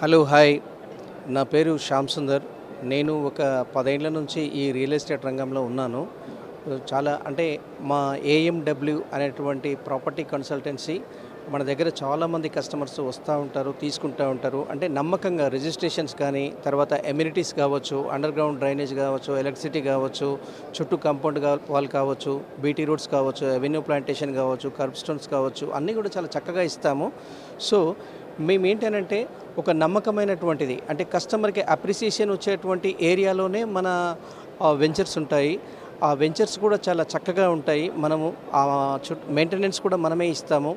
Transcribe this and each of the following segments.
Hello hi, నా పేరు శ్యామ్ సుందర్. నేను ఒక 10 ఏళ్ల నుంచి ఈ రియల్ ఎస్టేట్ రంగంలో ఉన్నాను. చాలా అంటే మా ఏఎండబ్ల్యూ అనేటువంటి ప్రాపర్టీ కన్సల్టెన్సీ మన దగ్గర చాలామంది కస్టమర్స్ వస్తూ ఉంటారు, తీసుకుంటూ ఉంటారు. అంటే నమ్మకంగా రిజిస్ట్రేషన్స్ కానీ, తర్వాత ఎమ్యూనిటీస్ కావచ్చు, అండర్ గ్రౌండ్ డ్రైనేజ్ కావచ్చు, ఎలక్ట్రిసిటీ కావచ్చు, చుట్టూ కాంపౌండ్ వాల్ కావచ్చు, బీటీ రోడ్స్ కావచ్చు, అవెన్యూ ప్లాంటేషన్ కావచ్చు, కర్బ్ స్టోన్స్ కావచ్చు, అన్నీ కూడా చాలా చక్కగా ఇస్తాము. సో మేమేంటనంటే ఒక నమ్మకమైనటువంటిది, అంటే కస్టమర్కి అప్రిసియేషన్ వచ్చేటువంటి ఏరియాలోనే మన వెంచర్స్ ఉంటాయి. ఆ వెంచర్స్ కూడా చాలా చక్కగా ఉంటాయి. మనము మెయింటెనెన్స్ కూడా మనమే ఇస్తాము.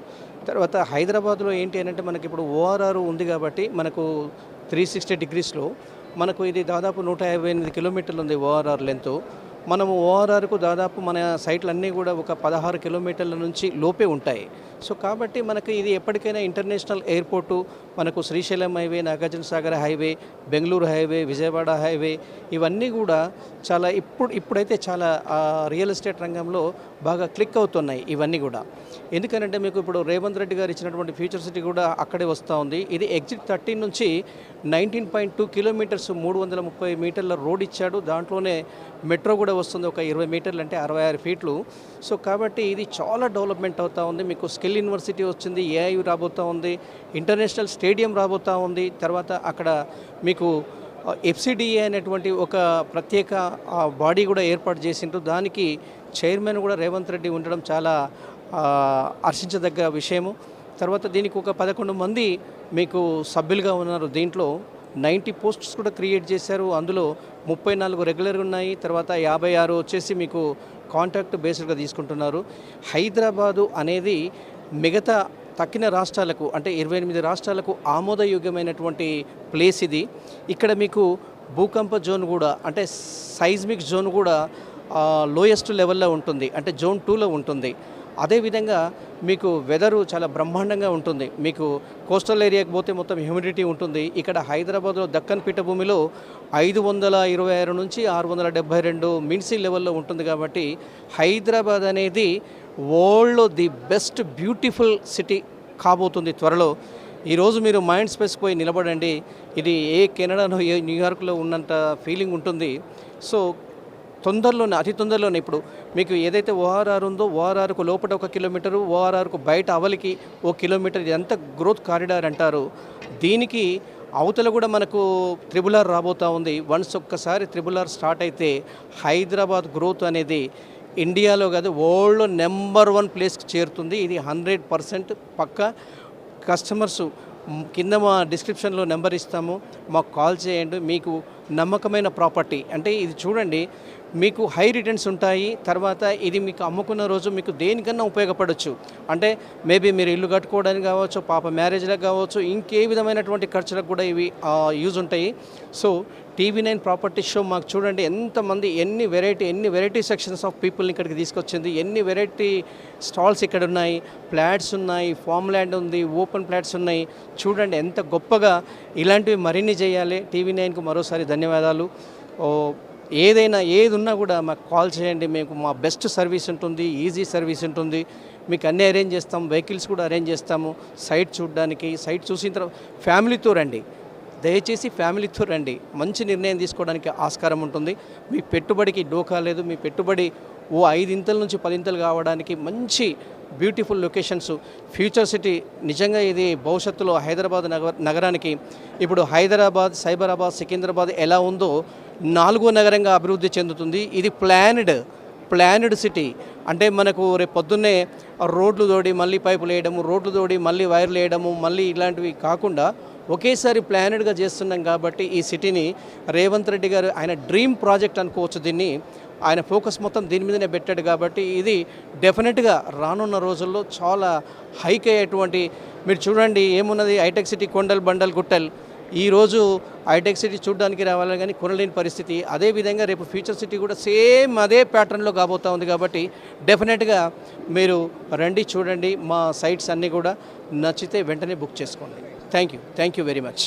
తర్వాత హైదరాబాద్లో ఏంటి అంటే మనకి ఇప్పుడు ఓఆర్ఆర్ ఉంది కాబట్టి మనకు 360 డిగ్రీస్లో మనకు ఇది దాదాపు 158 కిలోమీటర్లు ఉంది ఓఆర్ఆర్ లెంత్. మనము ఓఆర్ఆర్కు దాదాపు మన సైట్లన్నీ కూడా ఒక 16 కిలోమీటర్ల నుంచి లోపే ఉంటాయి. సో కాబట్టి మనకు ఇది ఎప్పటికైనా ఇంటర్నేషనల్ ఎయిర్పోర్టు, మనకు Srisailam highway, Nagarjuna Sagar highway, Bengaluru highway, Vijayawada highway, ఇవన్నీ కూడా చాలా ఇప్పుడైతే చాలా రియల్ ఎస్టేట్ రంగంలో బాగా క్లిక్ అవుతున్నాయి ఇవన్నీ కూడా. ఎందుకనంటే మీకు ఇప్పుడు రేవంత్ రెడ్డి గారు ఇచ్చినటువంటి ఫ్యూచర్ సిటీ కూడా అక్కడే వస్తూ ఉంది. ఇది ఎగ్జిట్ 13 నుంచి 19.2 కిలోమీటర్స్ 330 మీటర్ల రోడ్ ఇచ్చాడు. దాంట్లోనే మెట్రో కూడా వస్తుంది, ఒక 20 మీటర్లు, అంటే 66 ఫీట్లు. సో కాబట్టి ఇది చాలా డెవలప్మెంట్ అవుతూ ఉంది. మీకు స్కిల్ యూనివర్సిటీ వచ్చింది, ఏఐ రాబోతూ ఉంది, ఇంటర్నేషనల్ స్టేడియం రాబోతూ ఉంది. తర్వాత అక్కడ మీకు ఎఫ్సిడిఏ అనేటువంటి ఒక ప్రత్యేక బాడీ కూడా ఏర్పాటు చేసిండ్రు. దానికి చైర్మన్ కూడా రేవంత్ రెడ్డి ఉండడం చాలా హర్షించదగ్గ విషయము. తర్వాత దీనికి ఒక 11 మంది మీకు సభ్యులుగా ఉన్నారు. దీంట్లో 90 పోస్ట్స్ కూడా క్రియేట్ చేశారు. అందులో 34 రెగ్యులర్గా ఉన్నాయి. తర్వాత 56 వచ్చేసి మీకు కాంట్రాక్ట్ బేస్డ్గా తీసుకుంటున్నారు. హైదరాబాదు అనేది మిగతా తక్కిన రాష్ట్రాలకు, అంటే 28 రాష్ట్రాలకు ఆమోదయోగ్యమైనటువంటి ప్లేస్ ఇది. ఇక్కడ మీకు భూకంప జోన్ కూడా, అంటే సైజ్మిక్ జోన్ కూడా లోయెస్ట్ లెవెల్లో ఉంటుంది, అంటే జోన్ 2లో ఉంటుంది. అదేవిధంగా మీకు వెదరు చాలా బ్రహ్మాండంగా ఉంటుంది. మీకు కోస్టల్ ఏరియాకి పోతే మొత్తం హ్యూమిడిటీ ఉంటుంది. ఇక్కడ హైదరాబాద్లో దక్కన్ పీఠభూమిలో 526 నుంచి 672 మిన్సీ లెవెల్లో ఉంటుంది. కాబట్టి హైదరాబాద్ అనేది వరల్డ్లో ది బెస్ట్ బ్యూటిఫుల్ సిటీ కాబోతుంది త్వరలో. ఈరోజు మీరు మైండ్ స్పేస్ పోయి నిలబడండి, ఇది ఏ కెనడానో ఏ న్యూయార్క్లో ఉన్నంత ఫీలింగ్ ఉంటుంది. సో తొందరలోనే, అతి తొందరలోనే ఇప్పుడు మీకు ఏదైతే ఓఆర్ఆర్ ఉందో, ఓఆర్ఆర్కు లోపల 1 కిలోమీటరు, ఓఆర్ఆర్కు బయట అవలికి 1 కిలోమీటర్, ఇదంతా గ్రోత్ కారిడార్ అంటారు. దీనికి అవతల కూడా మనకు త్రిబుల్ ఆర్ రాబోతూ ఉంది. వన్స్ ఒక్కసారి త్రిబుల్ ఆర్ స్టార్ట్ అయితే హైదరాబాద్ గ్రోత్ అనేది ఇండియాలో కాదు, వరల్డ్లో నెంబర్ 1 ప్లేస్కి చేరుతుంది. ఇది 100% పక్కా. కస్టమర్సు కింద మా డిస్క్రిప్షన్లో నెంబర్ ఇస్తాము, మాకు కాల్ చేయండి. మీకు నమ్మకమైన ప్రాపర్టీ, అంటే ఇది చూడండి, మీకు హై రిటర్న్స్ ఉంటాయి. తర్వాత ఇది మీకు అమ్ముకున్న రోజు మీకు దేనికన్నా ఉపయోగపడవచ్చు. అంటే మేబీ మీరు ఇల్లు కట్టుకోవడానికి కావచ్చు, పాప మ్యారేజ్లకు కావచ్చు, ఇంకే విధమైనటువంటి ఖర్చులకు కూడా ఇవి యూజ్ ఉంటాయి. సో TV9 ప్రాపర్టీ షో మాకు చూడండి ఎంతమంది, ఎన్ని వెరైటీ సెక్షన్స్ ఆఫ్ పీపుల్ని ఇక్కడికి తీసుకొచ్చింది, ఎన్ని వెరైటీ స్టాల్స్ ఇక్కడ ఉన్నాయి, ఫ్లాట్స్ ఉన్నాయి, ఫామ్ ల్యాండ్ ఉంది, ఓపెన్ ఫ్లాట్స్ ఉన్నాయి. చూడండి ఎంత గొప్పగా. ఇలాంటివి మరిన్ని చేయాలి. TV9కు మరోసారి ధన్యవాదాలు. ఏది ఉన్నా కూడా మాకు కాల్ చేయండి. మీకు మా బెస్ట్ సర్వీస్ ఉంటుంది, ఈజీ సర్వీస్ ఉంటుంది. మీకు అన్నీ అరేంజ్ చేస్తాం, వెహికల్స్ కూడా అరేంజ్ చేస్తాము. సైట్ చూడడానికి, సైట్ చూసిన తర్వాత ఫ్యామిలీతో రండి, దయచేసి ఫ్యామిలీతో రండి. మంచి నిర్ణయం తీసుకోవడానికి ఆస్కారం ఉంటుంది. మీ పెట్టుబడికి డోకా లేదు. మీ పెట్టుబడి 5 ఇంతల నుంచి 10 ఇంతలు కావడానికి మంచి బ్యూటిఫుల్ లొకేషన్స్. ఫ్యూచర్ సిటీ నిజంగా ఇది భవిష్యత్తులో హైదరాబాద్ నగరానికి, ఇప్పుడు హైదరాబాద్, సైబరాబాద్, సికింద్రాబాద్ ఎలా ఉందో 4వ నగరంగా అభివృద్ధి చెందుతుంది. ఇది ప్లాన్డ్ సిటీ. అంటే మనకు రేపు పొద్దున్నే రోడ్లు తోడి మళ్ళీ పైపులు వేయడము, రోడ్లు తోడి మళ్ళీ వైర్లు వేయడము, మళ్ళీ ఇలాంటివి కాకుండా ఒకేసారి ప్లానెడ్గా చేస్తున్నాం. కాబట్టి ఈ సిటీని రేవంత్ రెడ్డి గారు ఆయన డ్రీమ్ ప్రాజెక్ట్ అనుకోవచ్చు. దీన్ని ఆయన ఫోకస్ మొత్తం దీని మీదనే పెట్టాడు. కాబట్టి ఇది డెఫినెట్గా రానున్న రోజుల్లో చాలా హైక్ అయ్యేటువంటి, మీరు చూడండి ఏమున్నది, హైటెక్ సిటీ కొండలు బండలు గుట్టలు. ఈరోజు హైటెక్ సిటీ చూడడానికి రావాలి కానీ కొనలేని పరిస్థితి. అదేవిధంగా రేపు ఫ్యూచర్ సిటీ కూడా సేమ్ అదే ప్యాటర్న్లో కాబోతూ ఉంది. కాబట్టి డెఫినెట్గా మీరు రండి, చూడండి. మా సైట్స్ అన్నీ కూడా నచ్చితే వెంటనే బుక్ చేసుకోండి. Thank you very much.